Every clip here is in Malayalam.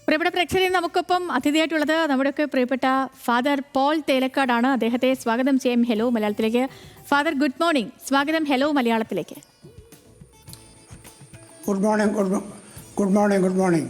പ്രിയപ്പെട്ട പ്രേക്ഷകരെ, നമുക്കൊപ്പം അതിഥിയായിട്ടുള്ളത് നമ്മുടെയൊക്കെ പ്രിയപ്പെട്ട ഫാദർ പോൾ തേലക്കാടാണ്. അദ്ദേഹത്തെ സ്വാഗതം ചെയ്യാം ഹെലോ മലയാളത്തിലേക്ക്. Father, good morning. സ്വാഗതം ഹെലോ മലയാളത്തിലേക്ക്. Good morning.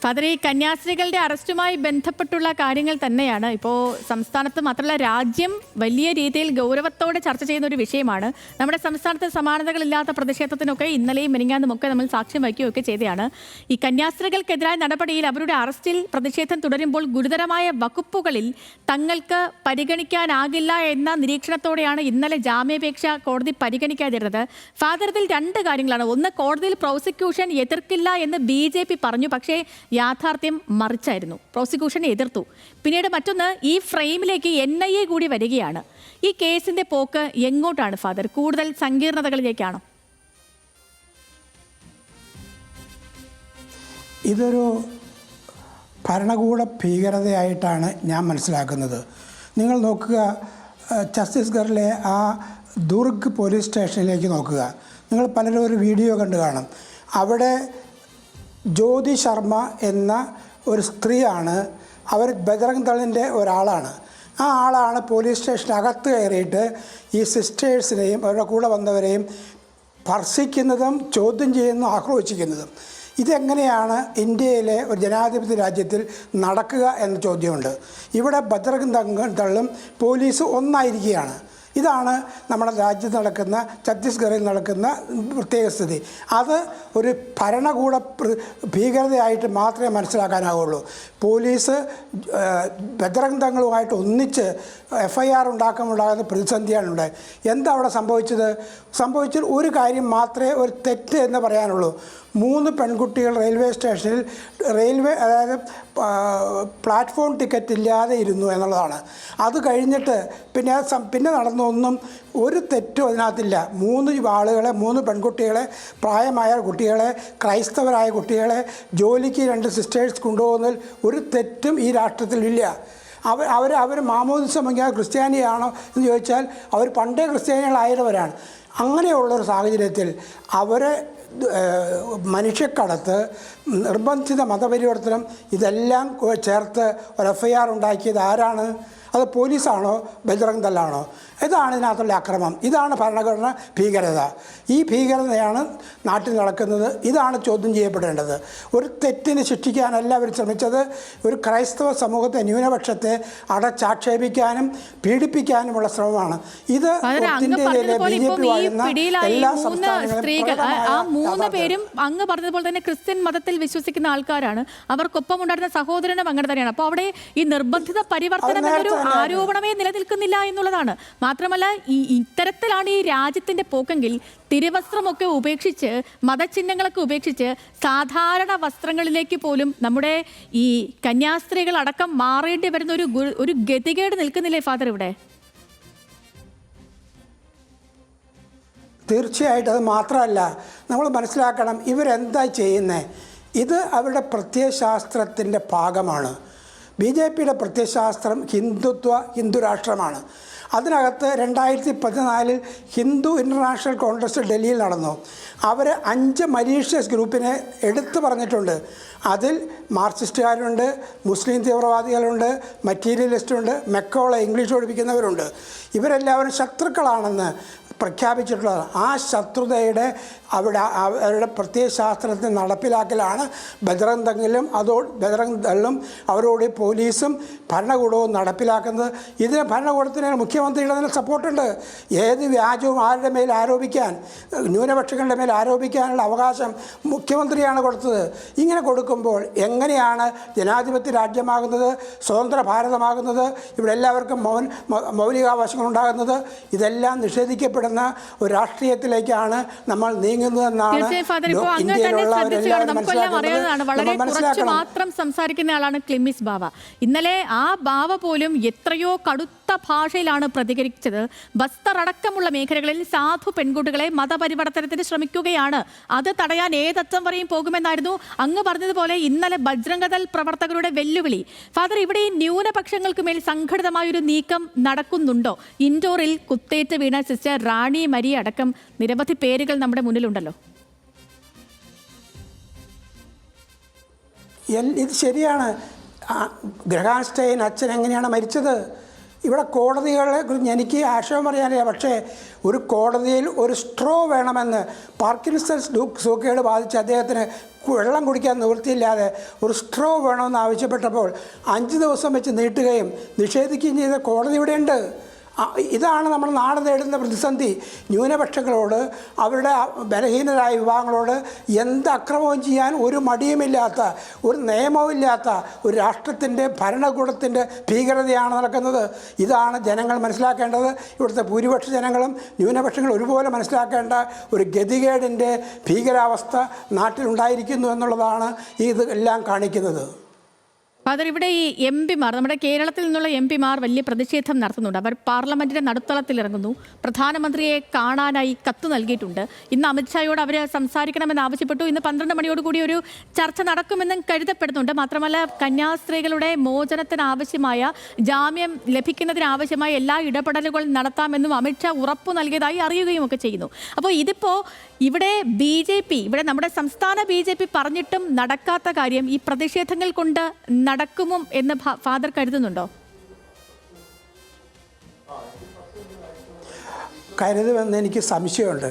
ഫാദർ, ഈ കന്യാസ്ത്രീകളുടെ അറസ്റ്റുമായി ബന്ധപ്പെട്ടുള്ള കാര്യങ്ങൾ തന്നെയാണ് ഇപ്പോൾ സംസ്ഥാനത്ത് മാത്രമല്ല രാജ്യം വലിയ രീതിയിൽ ഗൗരവത്തോടെ ചർച്ച ചെയ്യുന്ന ഒരു വിഷയമാണ്. നമ്മുടെ സംസ്ഥാനത്ത് സമാനതകളില്ലാത്ത പ്രതിഷേധത്തിനൊക്കെ ഇന്നലെയും മെനിങ്ങാന്നുമൊക്കെ നമ്മൾ സാക്ഷ്യം വയ്ക്കുകയൊക്കെ ചെയ്തതാണ്. ഈ കന്യാസ്ത്രീകൾക്കെതിരായ നടപടിയിൽ അവരുടെ അറസ്റ്റിൽ പ്രതിഷേധം തുടരുമ്പോൾ ഗുരുതരമായ വകുപ്പുകളിൽ തങ്ങൾക്ക് പരിഗണിക്കാനാകില്ല എന്ന നിരീക്ഷണത്തോടെയാണ് ഇന്നലെ ജാമ്യാപേക്ഷ കോടതി പരിഗണിക്കാതിരുന്നത്. ഫാദർ, ഇതിൽ രണ്ട് കാര്യങ്ങളാണ്. ഒന്ന്, കോടതിയിൽ പ്രോസിക്യൂഷൻ എതിർക്കില്ല എന്ന് BJP പറഞ്ഞു, പക്ഷേ യാഥാർത്ഥ്യം മറിച്ചായിരുന്നു. പ്രോസിക്യൂഷൻ എതിർത്തു. പിന്നീട് മറ്റൊന്ന്, ഈ ഫ്രെയിമിലേക്ക് NIA കൂടി വരികയാണ്. ഈ കേസിന്റെ പോക്ക് എങ്ങോട്ടാണ് ഫാദർ? കൂടുതൽ സങ്കീർണതകളിലേക്കാണോ? ഇതൊരു ഭരണകൂട ഭീകരതയായിട്ടാണ് ഞാൻ മനസ്സിലാക്കുന്നത്. നിങ്ങൾ നോക്കുക, ഛത്തീസ്ഗഡിലെ ആ ദുർഗ് പോലീസ് സ്റ്റേഷനിലേക്ക് നോക്കുക. നിങ്ങൾ പലരും ഒരു വീഡിയോ കണ്ടു കാണും. അവിടെ ജ്യോതി ശർമ്മ എന്ന ഒരു സ്ത്രീയാണ്. അവർ ബജറംഗ് ദളിൻ്റെ ഒരാളാണ്. ആ ആളാണ് പോലീസ് സ്റ്റേഷനകത്ത് കയറിയിട്ട് ഈ സിസ്റ്റേഴ്സിനെയും അവരുടെ കൂടെ വന്നവരെയും ഭർഷിക്കുന്നതും ചോദ്യം ചെയ്യുന്നതും ആക്രോശിക്കുന്നതും. ഇതെങ്ങനെയാണ് ഇന്ത്യയിലെ ഒരു ജനാധിപത്യ രാജ്യത്തിൽ നടക്കുക എന്ന ചോദ്യമുണ്ട്. ഇവിടെ ബജറംഗ് ദളും പോലീസ് ഒന്നായിരിക്കുകയാണ്. ഇതാണ് നമ്മുടെ രാജ്യത്ത് നടക്കുന്ന, ഛത്തീസ്ഗഡിൽ നടക്കുന്ന പ്രത്യേക സ്ഥിതി. അത് ഒരു ഭരണകൂട ഭീകരതയായിട്ട് മാത്രമേ മനസ്സിലാക്കാനാവുള്ളൂ. പോലീസ് ബജറംഗ് ദളുമായിട്ട് ഒന്നിച്ച് FIR ഉണ്ടാക്കുമ്പോഴുണ്ടാകുന്ന പ്രതിസന്ധിയാണ് ഉണ്ടായത്. എന്താ അവിടെ സംഭവിച്ചത് ഒരു കാര്യം മാത്രമേ ഒരു തെറ്റ് എന്ന് പറയാനുള്ളൂ. 3 പെൺകുട്ടികൾ റെയിൽവേ സ്റ്റേഷനിൽ അതായത് പ്ലാറ്റ്ഫോം ടിക്കറ്റ് ഇല്ലാതെ ഇരുന്നു എന്നുള്ളതാണ്. അത് കഴിഞ്ഞിട്ട് പിന്നെ നടന്നൊന്നും ഒരു തെറ്റും അതിനകത്തില്ല. 3 പെൺകുട്ടികളെ, പ്രായമായ കുട്ടികളെ, ക്രൈസ്തവരായ കുട്ടികളെ ജോലിക്ക് 2 സിസ്റ്റേഴ്സ് കൊണ്ടുപോകുന്നതിൽ ഒരു തെറ്റും ഈ രാഷ്ട്രത്തിലില്ല. അവർ മാമോദിസ മുങ്ങിയ ക്രിസ്ത്യാനിയാണോ എന്ന് ചോദിച്ചാൽ അവർ പണ്ടേ ക്രിസ്ത്യാനികളായവരാണ്. അങ്ങനെയുള്ളൊരു സാഹചര്യത്തിൽ അവരെ മനുഷ്യക്കടത്ത്, നിർബന്ധിത മതപരിവർത്തനം, ഇതെല്ലാം ചേർത്ത് ഒരു FIR ഉണ്ടാക്കിയത് ആരാണ്? അത് പോലീസാണോ ബജറംഗ് ദളാണോ? ഇതാണ് ഇതിനകത്തുള്ള അക്രമം. ഇതാണ് ഭരണഘടന ഭീകരത. ഈ ഭീകരതയാണ് നാട്ടിൽ നടക്കുന്നത്. ഇതാണ് ചോദ്യം ചെയ്യപ്പെടേണ്ടത്. ഒരു തെറ്റിന് ശിക്ഷിക്കാനല്ല അവർ ശ്രമിച്ചത്. ഒരു ക്രൈസ്തവ സമൂഹത്തെ, ന്യൂനപക്ഷത്തെ അടച്ചാക്ഷേപിക്കാനും പീഡിപ്പിക്കാനുമുള്ള ശ്രമമാണ് ഇത്. എല്ലാ മൂന്ന് പേരും അങ്ങ് പറഞ്ഞതുപോലെ തന്നെ ക്രിസ്ത്യൻ മതത്തിൽ വിശ്വസിക്കുന്ന ആൾക്കാരാണ്. അവർക്കൊപ്പം ഉണ്ടായിരുന്ന സഹോദരനും അങ്ങനെ തന്നെയാണ്. അപ്പോൾ അവിടെ ഈ നിർബന്ധിത പരിവർത്തനം എന്നൊരു ആരോപണമേ നിലനിൽക്കുന്നില്ല എന്നുള്ളതാണ്. മാത്രമല്ല, ഇത്തരത്തിലാണ് ഈ രാജ്യത്തിന്റെ പോക്കെങ്കിൽ തിരുവസ്ത്രമൊക്കെ ഉപേക്ഷിച്ച്, മതചിഹ്നങ്ങളൊക്കെ ഉപേക്ഷിച്ച് സാധാരണ വസ്ത്രങ്ങളിലേക്ക് പോലും നമ്മുടെ ഈ കന്യാസ്ത്രീകൾ അടക്കം മാറേണ്ടി വരുന്ന ഒരു ഗതികേട് നിൽക്കുന്നില്ലേ ഫാദർ ഇവിടെ? തീർച്ചയായിട്ടും. അത് മാത്രമല്ല, നമ്മൾ മനസ്സിലാക്കണം ഇവരെന്താ ചെയ്യുന്നത്. ഇത് അവരുടെ പ്രത്യയശാസ്ത്രത്തിൻ്റെ ഭാഗമാണ്. BJPയുടെ പ്രത്യയശാസ്ത്രം ഹിന്ദു രാഷ്ട്രമാണ്. അതിനകത്ത് 2014 ഹിന്ദു ഇൻ്റർനാഷണൽ കോൺഗ്രസ് ഡൽഹിയിൽ നടന്നു. അവർ 5 മലീഷ്യസ് ഗ്രൂപ്പിനെ എടുത്തു പറഞ്ഞിട്ടുണ്ട്. അതിൽ മാർക്സിസ്റ്റുകാരുണ്ട്, മുസ്ലിം തീവ്രവാദികളുണ്ട്, മറ്റീരിയലിസ്റ്റുണ്ട്, മെക്കോളെ ഇംഗ്ലീഷ് പഠിപ്പിക്കുന്നവരുണ്ട്. ഇവരെല്ലാവരും ശത്രുക്കളാണെന്ന് പ്രഖ്യാപിച്ചിട്ടുള്ളത്. ആ ശത്രുതയുടെ അവരുടെ പ്രത്യയശാസ്ത്രത്തെ നടപ്പിലാക്കലാണ് ബജറംഗ് ദളും അവരോട് പോലീസും ഭരണകൂടവും നടപ്പിലാക്കുന്നത്. ഇതിന് ഭരണകൂടത്തിന് മുഖ്യമന്ത്രിയുടെ തന്നെ സപ്പോർട്ടുണ്ട്. ഏത് വ്യാജവും ആരുടെ മേൽ ആരോപിക്കാൻ, ന്യൂനപക്ഷങ്ങളുടെ മേൽ ആരോപിക്കാനുള്ള അവകാശം മുഖ്യമന്ത്രിയാണ് കൊടുത്തത്. ഇങ്ങനെ കൊടുക്കുമ്പോൾ എങ്ങനെയാണ് ജനാധിപത്യ രാജ്യമാകുന്നത്, സ്വതന്ത്ര ഭാരതമാകുന്നത്, ഇവിടെ എല്ലാവർക്കും മൗലികാവകാശങ്ങൾ ഉണ്ടാകുന്നത്? ഇതെല്ലാം നിഷേധിക്കപ്പെടുന്ന ഒരു രാഷ്ട്രീയത്തിലേക്കാണ് നമ്മൾ നീങ്ങുന്നതെന്നാണ് വളരെ കുറച്ച് മാത്രം സംസാരിക്കുന്ന ആളാണ് ക്ലിമ്മിസ് ബാവ. ഇന്നലെ ആ ബാവ പോലും എത്രയോ കടുത്ത ഭാഷയിലാണ് പ്രതികരിച്ചത്. ബസ്തർ അടക്കമുള്ള മേഖലകളിൽ സാധു പെൺകുട്ടികളെ മതപരിവർത്തനത്തിന് ശ്രമിക്കുകയാണ്. അത് തടയാൻ ഏതറ്റം വരെയും പോകുമെന്നായിരുന്നു അങ്ങ് പറഞ്ഞതുപോലെ ഇന്നലെ ബജ്രംഗ് ദൾ പ്രവർത്തകരുടെ വെല്ലുവിളി. ഫാദർ, ഇവിടെ ഈ ന്യൂനപക്ഷങ്ങൾക്ക് മേൽ സംഘടിതമായൊരു നീക്കം നടക്കുന്നുണ്ടോ? ഇൻഡോറിൽ കുത്തേറ്റ് വീണ സിസ്റ്റർ റാണി മരിയ അടക്കം നിരവധി പേരുകൾ നമ്മുടെ മുന്നിലുണ്ടല്ലോ. ഇത് ശരിയാണ്. ഗ്രഹാം സ്റ്റെയിൻ അച്ഛൻ എങ്ങനെയാണ് മരിച്ചത്? ഇവിടെ കോടതികളെ കുറിച്ച് എനിക്ക് ആശയം പറയാനില്ല. പക്ഷേ ഒരു കോടതിയിൽ ഒരു സ്ട്രോ വേണമെന്ന് പാർക്കിൻസൺസ് സൂക്കേട് ബാധിച്ച അദ്ദേഹത്തിന് വെള്ളം കുടിക്കാൻ നിവൃത്തിയില്ലാതെ ഒരു സ്ട്രോ വേണമെന്ന് ആവശ്യപ്പെട്ടപ്പോൾ 5 ദിവസം വെച്ച് നീട്ടുകയും നിഷേധിക്കുകയും ചെയ്ത കോടതി ഇവിടെയുണ്ട്. ഇതാണ് നമ്മൾ നാട് നേടുന്ന പ്രതിസന്ധി. ന്യൂനപക്ഷങ്ങളോട്, അവരുടെ ബലഹീനരായ വിഭാഗങ്ങളോട് എന്ത് അക്രമവും ചെയ്യാൻ ഒരു മടിയുമില്ലാത്ത, ഒരു നിയമവുമില്ലാത്ത ഒരു രാഷ്ട്രത്തിൻ്റെ ഭരണകൂടത്തിൻ്റെ ഭീകരതയാണ് നടക്കുന്നത്. ഇതാണ് ജനങ്ങൾ മനസ്സിലാക്കേണ്ടത്. ഇവിടുത്തെ ഭൂരിപക്ഷ ജനങ്ങളും ന്യൂനപക്ഷങ്ങളും ഒരുപോലെ മനസ്സിലാക്കേണ്ട ഒരു ഗതികേടിൻ്റെ ഭീകരാവസ്ഥ നാട്ടിലുണ്ടായിരിക്കുന്നു എന്നുള്ളതാണ് ഇത് എല്ലാം കാണിക്കുന്നത്. ഫാദർ, ഇവിടെ ഈ എം പിമാർ, നമ്മുടെ കേരളത്തിൽ നിന്നുള്ള എം പിമാർ വലിയ പ്രതിഷേധം നടത്തുന്നുണ്ട്. അവർ പാർലമെന്റിന്റെ നടുത്തളത്തിൽ ഇറങ്ങുന്നു. പ്രധാനമന്ത്രിയെ കാണാനായി കത്ത് നൽകിയിട്ടുണ്ട്. ഇന്ന് അമിത്ഷായോട് അവർ സംസാരിക്കണമെന്ന് ആവശ്യപ്പെട്ടു. ഇന്ന് 12 മണിയോടുകൂടി ഒരു ചർച്ച നടക്കുമെന്നും കരുതപ്പെടുന്നുണ്ട്. മാത്രമല്ല, കന്യാസ്ത്രീകളുടെ മോചനത്തിനാവശ്യമായ, ജാമ്യം ലഭിക്കുന്നതിനാവശ്യമായ എല്ലാ ഇടപെടലുകളും നടത്താമെന്നും അമിത്ഷാ ഉറപ്പു നൽകിയതായി അറിയുകയും ഒക്കെ ചെയ്യുന്നു. അപ്പോൾ ഇതിപ്പോൾ ഇവിടെ ഇവിടെ നമ്മുടെ സംസ്ഥാന BJP പറഞ്ഞിട്ടും നടക്കാത്ത കാര്യം ഈ പ്രതിഷേധങ്ങൾ കൊണ്ട് നടക്കുമോ എന്ന് ഫാദർ കരുതുന്നുണ്ടോ? കരുതുമെന്ന് എനിക്ക് സംശയമുണ്ട്.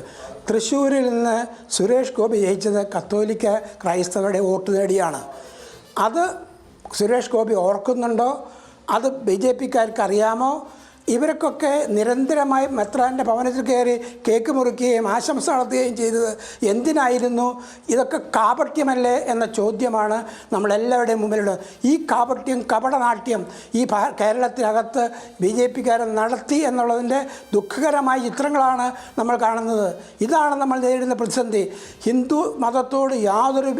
തൃശ്ശൂരിൽ നിന്ന് സുരേഷ് ഗോപി ജയിച്ചത് കത്തോലിക്ക ക്രൈസ്തവരുടെ വോട്ട് നേടിയാണ്. അത് സുരേഷ് ഗോപി ഓർക്കുന്നുണ്ടോ? അത് BJPക്കാർക്ക് അറിയാമോ? ഇവർക്കൊക്കെ നിരന്തരമായി മെത്രാൻ്റെ ഭവനത്തിൽ കയറി കേക്ക് മുറിക്കുകയും ആശംസ നടത്തുകയും ചെയ്തത് എന്തിനായിരുന്നു? ഇതൊക്കെ കാപട്യമല്ലേ എന്ന ചോദ്യമാണ് നമ്മളെല്ലാവരുടെയും മുമ്പിലുള്ളത്. ഈ കാപട്യം, കപടനാട്യം ഈ കേരളത്തിനകത്ത് BJPക്കാരൻ നടത്തി എന്നുള്ളതിൻ്റെ ദുഃഖകരമായ ചിത്രങ്ങളാണ് നമ്മൾ കാണുന്നത്. ഇതാണ് നമ്മൾ നേരിടുന്ന പ്രതിസന്ധി. ഹിന്ദു മതത്തോട് യാതൊരു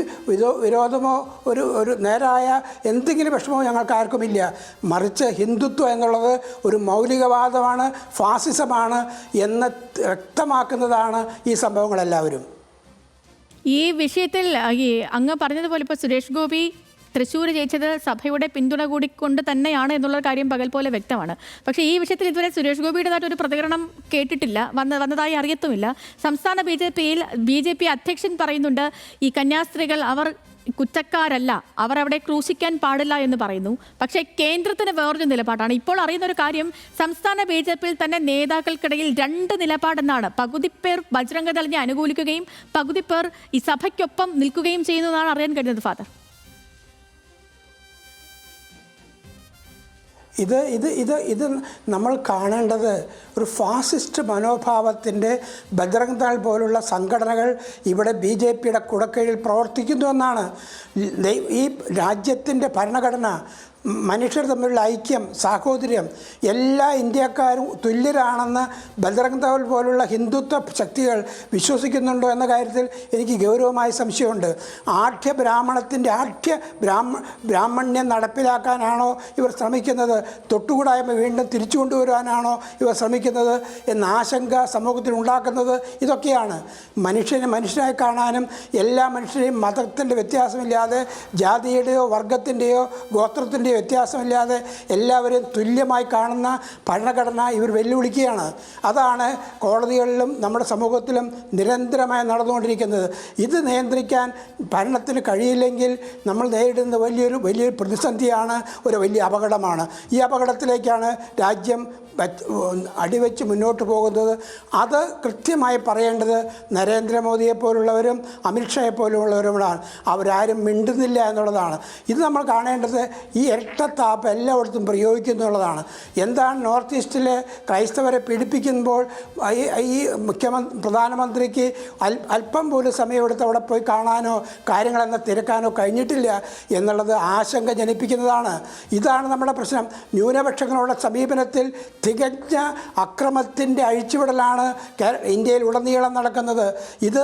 വിരോധമോ ഒരു നേരായ എന്തെങ്കിലും വിഷമമോ ഞങ്ങൾക്ക് ആർക്കുമില്ല. മറിച്ച് ഹിന്ദുത്വം എന്നുള്ളത് ഒരു മൗലികവാദമാണ്, ഫാസിസമാണ് എന്ന് വ്യക്തമാക്കുന്നതാണ് ഈ സംഭവങ്ങളെല്ലാവരും. ഈ വിഷയത്തിൽ അങ്ങ് പറഞ്ഞതുപോലെ ഇപ്പോൾ സുരേഷ് ഗോപി തൃശ്ശൂർ ജയിച്ചത് സഭയുടെ പിന്തുണ കൂടിക്കൊണ്ട് തന്നെയാണ് എന്നുള്ള കാര്യം പകൽ പോലെ വ്യക്തമാണ്. പക്ഷേ ഈ വിഷയത്തിൽ ഇതുവരെ സുരേഷ് ഗോപിയുടേതായിട്ടൊരു പ്രതികരണം കേട്ടിട്ടില്ല, വന്നതായി അറിയത്തുമില്ല. സംസ്ഥാന BJP അധ്യക്ഷൻ പറയുന്നുണ്ട് ഈ കന്യാസ്ത്രീകൾ അവർ കുറ്റക്കാരല്ല, അവർ അവിടെ ക്രൂശിക്കാൻ പാടില്ല എന്ന് പറയുന്നു. പക്ഷേ കേന്ദ്രത്തിന് വേറൊരു നിലപാടാണ്. ഇപ്പോൾ അറിയുന്ന ഒരു കാര്യം, സംസ്ഥാന BJPയിൽ തന്നെ നേതാക്കൾക്കിടയിൽ 2 നിലപാടെന്നാണ്. പകുതി പേർ ബജ്രംഗ ദളിനെ അനുകൂലിക്കുകയും പകുതി പേർ ഈ സഭയ്ക്കൊപ്പം നിൽക്കുകയും ചെയ്യുന്നതാണ് അറിയാൻ കഴിയുന്നത്. ഫാദർ, ഇത് നമ്മൾ കാണേണ്ടത് ഒരു ഫാസിസ്റ്റ് മനോഭാവത്തിൻ്റെ ബജ്രംഗ് ദൾ പോലുള്ള സംഘടനകൾ ഇവിടെ BJPയുടെ കുടക്കീഴിൽ പ്രവർത്തിക്കുന്നു എന്നാണ്. ഈ രാജ്യത്തിൻ്റെ ഭരണഘടന, മനുഷ്യർ തമ്മിലുള്ള ഐക്യം, സാഹോദര്യം, എല്ലാ ഇന്ത്യക്കാരും തുല്യരാണെന്ന് ബജ്രംഗ് ദൾ പോലുള്ള ഹിന്ദുത്വ ശക്തികൾ വിശ്വസിക്കുന്നുണ്ടോ എന്ന കാര്യത്തിൽ എനിക്ക് ഗൗരവമായ സംശയമുണ്ട്. ബ്രാഹ്മണ്യം നടപ്പിലാക്കാനാണോ ഇവർ ശ്രമിക്കുന്നത്? തൊട്ടുകൂടായ്മ വീണ്ടും തിരിച്ചു കൊണ്ടുവരാനാണോ ഇവർ ശ്രമിക്കുന്നത് എന്ന ആശങ്ക സമൂഹത്തിൽ ഉണ്ടാക്കുന്നത് ഇതൊക്കെയാണ്. മനുഷ്യനായി കാണാനും എല്ലാ മനുഷ്യരെയും മതത്തിൻ്റെ വ്യത്യാസമില്ലാതെ, ജാതിയുടെയോ വർഗത്തിൻ്റെയോ ഗോത്രത്തിൻ്റെയോ വ്യത്യാസമില്ലാതെ എല്ലാവരെയും തുല്യമായി കാണുന്ന ഭരണഘടന ഇവർ വെല്ലുവിളിക്കുകയാണ്. അതാണ് കോടതികളിലും നമ്മുടെ സമൂഹത്തിലും നിരന്തരമായി നടന്നുകൊണ്ടിരിക്കുന്നത്. ഇത് നിയന്ത്രിക്കാൻ ഭരണത്തിന് കഴിയില്ലെങ്കിൽ നമ്മൾ നേരിടുന്ന വലിയൊരു പ്രതിസന്ധിയാണ്, ഒരു വലിയ അപകടമാണ്. ഈ അപകടത്തിലേക്കാണ് രാജ്യം അടിവെച്ച് മുന്നോട്ട് പോകുന്നത്. അത് കൃത്യമായി പറയേണ്ടത് നരേന്ദ്രമോദിയെ പോലുള്ളവരും അമിത്ഷായെ പോലുള്ളവരുമാണ്. അവരാരും മിണ്ടുന്നില്ല എന്നുള്ളതാണ്. ഇത് നമ്മൾ കാണേണ്ടത് ഈ ഇരട്ടത്താപ്പ് എല്ലായിടത്തും പ്രയോഗിക്കുന്നുള്ളതാണ്. എന്താണ് നോർത്ത് ഈസ്റ്റിലെ ക്രൈസ്തവരെ പീഡിപ്പിക്കുമ്പോൾ ഈ പ്രധാനമന്ത്രിക്ക് അല്പം പോലും സമയമെടുത്ത് അവിടെ പോയി കാണാനോ കാര്യങ്ങളെന്ന് തിരക്കാനോ കഴിഞ്ഞിട്ടില്ല എന്നുള്ളത് ആശങ്ക ജനിപ്പിക്കുന്നതാണ്. ഇതാണ് നമ്മുടെ പ്രശ്നം. ന്യൂനപക്ഷങ്ങളുടെ സമീപനത്തിൽ തികഞ്ഞ അക്രമത്തിൻ്റെ അഴിച്ചുവിടലാണ് ഇന്ത്യയിൽ ഉടനീളം നടക്കുന്നത്. ഇത്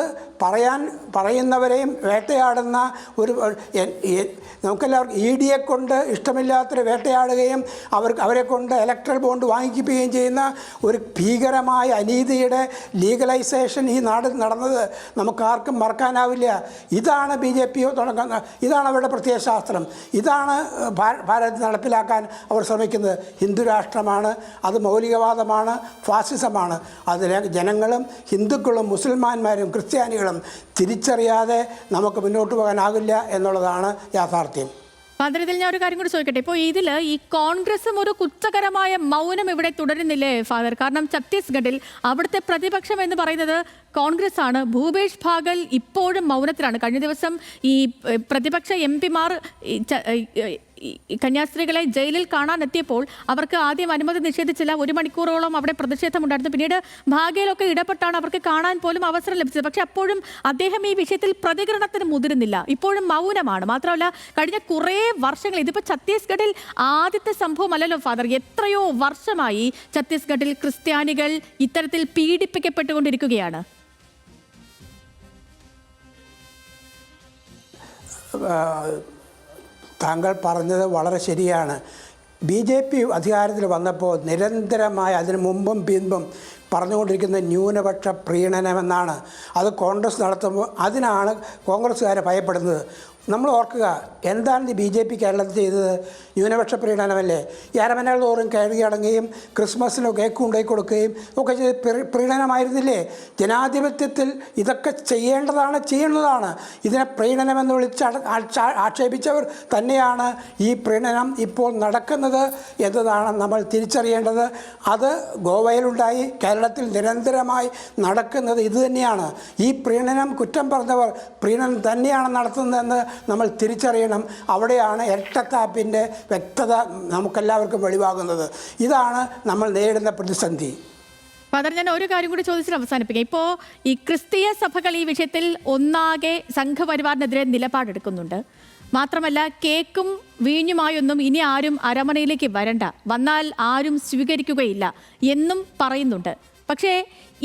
പറയുന്നവരെയും വേട്ടയാടുന്ന നമുക്കെല്ലാവർക്കും EDയെ കൊണ്ട് ഇഷ്ടമില്ലാത്തവരെ വേട്ടയാടുകയും അവരെ കൊണ്ട് ഇലക്ട്രൽ ബോണ്ട് വാങ്ങിക്കുകയും ചെയ്യുന്ന ഒരു ഭീകരമായ അനീതിയുടെ ലീഗലൈസേഷൻ ഈ നാട് നടന്നത് നമുക്കാർക്കും മറക്കാനാവില്ല. ഇതാണ് BJP തുടങ്ങുന്ന, ഇതാണ് അവരുടെ പ്രത്യയശാസ്ത്രം, ഇതാണ് ഭാരതത്തിൽ നടപ്പിലാക്കാൻ അവർ ശ്രമിക്കുന്നത്. ഹിന്ദു രാഷ്ട്രമാണ്, അത് മൗലികവാദമാണ്, ഫാസിസമാണ്. അതിലെ ജനങ്ങളും ഹിന്ദുക്കളും മുസൽമാന്മാരും ക്രിസ്ത്യാനികളും തിരിച്ചറിയാതെ നമുക്ക് മുന്നോട്ട് പോകാനാകില്ല എന്നുള്ളതാണ് യാഥാർത്ഥ്യം. ഫാദർ, ഞാൻ ഒരു കാര്യം കൂടി ചോദിക്കട്ടെ. ഇപ്പോൾ ഇതിൽ ഈ കോൺഗ്രസും ഒരു കുറ്റകരമായ മൗനം ഇവിടെ തുടരുന്നില്ലേ ഫാദർ? കാരണം ഛത്തീസ്ഗഡിൽ അവിടുത്തെ പ്രതിപക്ഷം എന്ന് പറയുന്നത് കോൺഗ്രസ് ആണ്. ഭൂപേഷ് ഭാഗൽ ഇപ്പോഴും മൗനത്തിലാണ്. കഴിഞ്ഞ ദിവസം ഈ പ്രതിപക്ഷ MP-മാർ കന്യാസ്ത്രീകളെ ജയിലിൽ കാണാൻ എത്തിയപ്പോൾ അവർക്ക് ആദ്യം അനുമതി നിഷേധിച്ചില്ല. 1 മണിക്കൂറോളം അവിടെ പ്രതിഷേധമുണ്ടായിരുന്നു. പിന്നീട് ഭാഗ്യയിലൊക്കെ ഇടപെട്ടാണ് അവർക്ക് കാണാൻ പോലും അവസരം ലഭിച്ചത്. പക്ഷെ അപ്പോഴും അദ്ദേഹം ഈ വിഷയത്തിൽ പ്രതികരണത്തിന് മുതിരുന്നില്ല. ഇപ്പോഴും മൗനമാണ്. മാത്രമല്ല കഴിഞ്ഞ കുറേ വർഷങ്ങൾ, ഇതിപ്പോൾ ഛത്തീസ്ഗഡിൽ ആദ്യത്തെ സംഭവമല്ലല്ലോ ഫാദർ. എത്രയോ വർഷമായി ഛത്തീസ്ഗഡിൽ ക്രിസ്ത്യാനികൾ ഇത്തരത്തിൽ പീഡിപ്പിക്കപ്പെട്ടുകൊണ്ടിരിക്കുകയാണ്. താങ്കൾ പറഞ്ഞത് വളരെ ശരിയാണ്. BJP അധികാരത്തിൽ വന്നപ്പോൾ നിരന്തരമായി അതിന് മുമ്പും പിൻപും പറഞ്ഞുകൊണ്ടിരിക്കുന്ന ന്യൂനപക്ഷ പ്രീണനമെന്നാണ്. അത് കോൺഗ്രസ് നടത്തുമ്പോൾ അതിനാണ് കോൺഗ്രസ്സുകാരെ ഭയപ്പെടുന്നത്. നമ്മൾ ഓർക്കുക, എന്താണ് BJP കേരളത്തിൽ ചെയ്തത്? ന്യൂനപക്ഷ പ്രീണനമല്ലേ? അരമനകൾ തോറും കയറുകയടങ്ങുകയും ക്രിസ്മസിന് കേക്ക് കൊണ്ടുപോയി കൊടുക്കുകയും ഒക്കെ ചെയ്ത് പ്രീണനമായിരുന്നില്ലേ? ജനാധിപത്യത്തിൽ ഇതൊക്കെ ചെയ്യുന്നതാണ്. ഇതിനെ പ്രീണനമെന്ന് വിളിച്ച് ആക്ഷേപിച്ചവർ തന്നെയാണ് ഈ പ്രീണനം ഇപ്പോൾ നടക്കുന്നത് എന്നതാണ് നമ്മൾ തിരിച്ചറിയേണ്ടത്. അത് ഗോവയിലുണ്ടായി, കേരളത്തിൽ നിരന്തരമായി നടക്കുന്നത് ഇതുതന്നെയാണ്. ഈ പ്രീണനം കുറ്റം പറഞ്ഞവർ പ്രീണനം തന്നെയാണ് നടത്തുന്നതെന്ന് നമ്മൾ തിരിച്ചറിയണം. അവിടെയാണ് ഇരട്ടത്താപ്പിൻ്റെ വ്യക്തത നമുക്കെല്ലാവർക്കും വെളിവാകുന്നത്. ഇതാണ് നമ്മൾ നേരിടുന്ന പ്രതിസന്ധി. ഫാദർ, ഞാൻ ഒരു കാര്യം കൂടി ചോദിച്ചിട്ട് അവസാനിപ്പിക്കാം. ഇപ്പോൾ ഈ ക്രിസ്തീയ സഭകൾ ഈ വിഷയത്തിൽ ഒന്നാകെ സംഘപരിവാറിനെതിരെ നിലപാടെടുക്കുന്നുണ്ട്. മാത്രമല്ല കേക്കും വീഞ്ഞുമായൊന്നും ഇനി ആരും അരമനയിലേക്ക് വരണ്ട, വന്നാൽ ആരും സ്വീകരിക്കുകയില്ല എന്നും പറയുന്നുണ്ട്. പക്ഷേ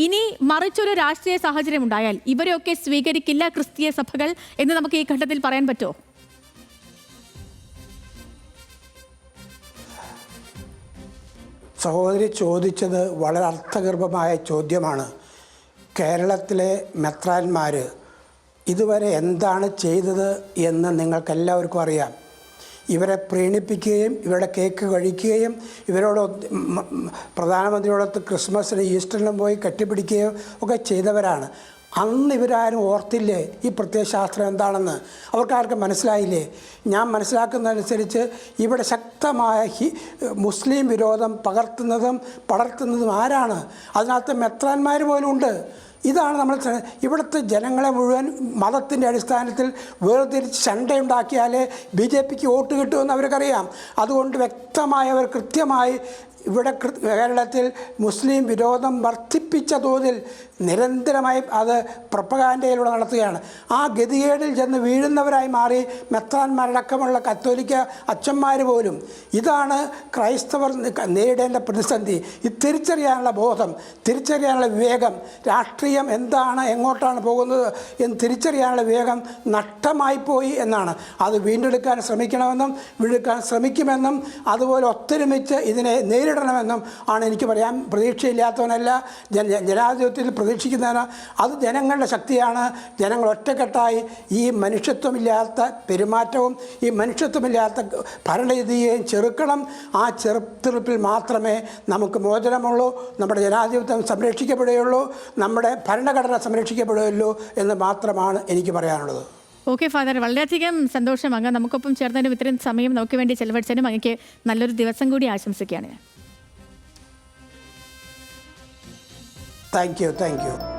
ഇനി മറിച്ചൊരു രാഷ്ട്രീയ സാഹചര്യം ഉണ്ടായാൽ ഇവരെയൊക്കെ സ്വീകരിക്കില്ല ക്രിസ്തീയ സഭകൾ എന്ന് നമുക്ക് ഈ ഘട്ടത്തിൽ പറയാൻ പറ്റുമോ? സഹോദരി ചോദിച്ചത് വളരെ അർത്ഥഗർഭമായ ചോദ്യമാണ്. കേരളത്തിലെ മെത്രാന്മാർ ഇതുവരെ എന്താണ് ചെയ്തത് എന്ന് നിങ്ങൾക്കെല്ലാവർക്കും അറിയാം. ഇവരെ പ്രീണിപ്പിക്കുകയും ഇവരുടെ കേക്ക് കഴിക്കുകയും ഇവരോട് പ്രധാനമന്ത്രിയോടൊത്ത് ക്രിസ്മസിന് ഈസ്റ്ററിനും പോയി കെട്ടിപ്പിടിക്കുകയും ഒക്കെ ചെയ്തവരാണ്. അന്ന് ഇവരാരും ഓർത്തില്ലേ ഈ പ്രത്യയശാസ്ത്രം എന്താണെന്ന്? അവർക്കാർക്കും മനസ്സിലായില്ലേ? ഞാൻ മനസ്സിലാക്കുന്നതനുസരിച്ച് ഇവിടെ ശക്തമായ മുസ്ലിം വിരോധം പടർത്തുന്നതും ആരാണ്? അതിനകത്ത് മെത്രാന്മാർ പോലും ഉണ്ട്. ഇതാണ് നമ്മൾ ഇവിടുത്തെ ജനങ്ങളെ മുഴുവൻ മതത്തിൻ്റെ അടിസ്ഥാനത്തിൽ വേർതിരിച്ച് ചണ്ടയുണ്ടാക്കിയാലേ BJPക്ക് വോട്ട് കിട്ടുമെന്ന് അവർക്കറിയാം. അതുകൊണ്ട് വ്യക്തമായവർ കൃത്യമായി ഇവിടെ കേരളത്തിൽ മുസ്ലിം വിരോധം വർദ്ധിപ്പിച്ച തോതിൽ നിരന്തരമായി അത് പ്രൊപ്പഗാൻഡയിലൂടെ നടത്തുകയാണ്. ആ ഗതികേടിൽ ചെന്ന് വീഴുന്നവരായി മാറി മെത്രാന്മാരടക്കമുള്ള കത്തോലിക്ക അച്ഛന്മാർ പോലും. ഇതാണ് ക്രൈസ്തവർ നേരിടേണ്ട പ്രതിസന്ധി. ഇത് തിരിച്ചറിയാനുള്ള ബോധം, തിരിച്ചറിയാനുള്ള വിവേകം, രാഷ്ട്രീയം എന്താണ്, എങ്ങോട്ടാണ് പോകുന്നത് എന്ന് തിരിച്ചറിയാനുള്ള വിവേകം നഷ്ടമായിപ്പോയി എന്നാണ്. അത് വീണ്ടെടുക്കാൻ ശ്രമിക്കുമെന്നും അതുപോലെ ഒത്തൊരുമിച്ച് ഇതിനെ നേരിടണമെന്നും ആണ് എനിക്ക് പറയാൻ. പ്രതീക്ഷയില്ലാത്തവനല്ല, ജനാധിപത്യത്തിൽ പ്രതീക്ഷിക്കുന്നതിന് അത് ജനങ്ങളുടെ ശക്തിയാണ്. ജനങ്ങൾ ഒറ്റക്കെട്ടായി ഈ മനുഷ്യത്വമില്ലാത്ത പെരുമാറ്റവും ഈ മനുഷ്യത്വമില്ലാത്ത ഭരണരീതിയെയും ചെറുക്കണം. ആ ചെറുത്തിരിപ്പിൽ മാത്രമേ നമുക്ക് മോചനമുള്ളൂ, നമ്മുടെ ജനാധിപത്യം സംരക്ഷിക്കപ്പെടുകയുള്ളൂ, നമ്മുടെ ഭരണഘടന സംരക്ഷിക്കപ്പെടുകയുള്ളൂ എന്ന് മാത്രമാണ് എനിക്ക് പറയാനുള്ളത്. ഓക്കെ ഫാദർ, വളരെയധികം സന്തോഷം. അങ്ങ് നമുക്കൊപ്പം ചേർന്നതിനും ഇത്രയും സമയം നമുക്ക് വേണ്ടി ചെലവഴിച്ചതിനും അങ്ങക്ക് നല്ലൊരു ദിവസം കൂടി ആശംസിക്കുകയാണ്. Thank you.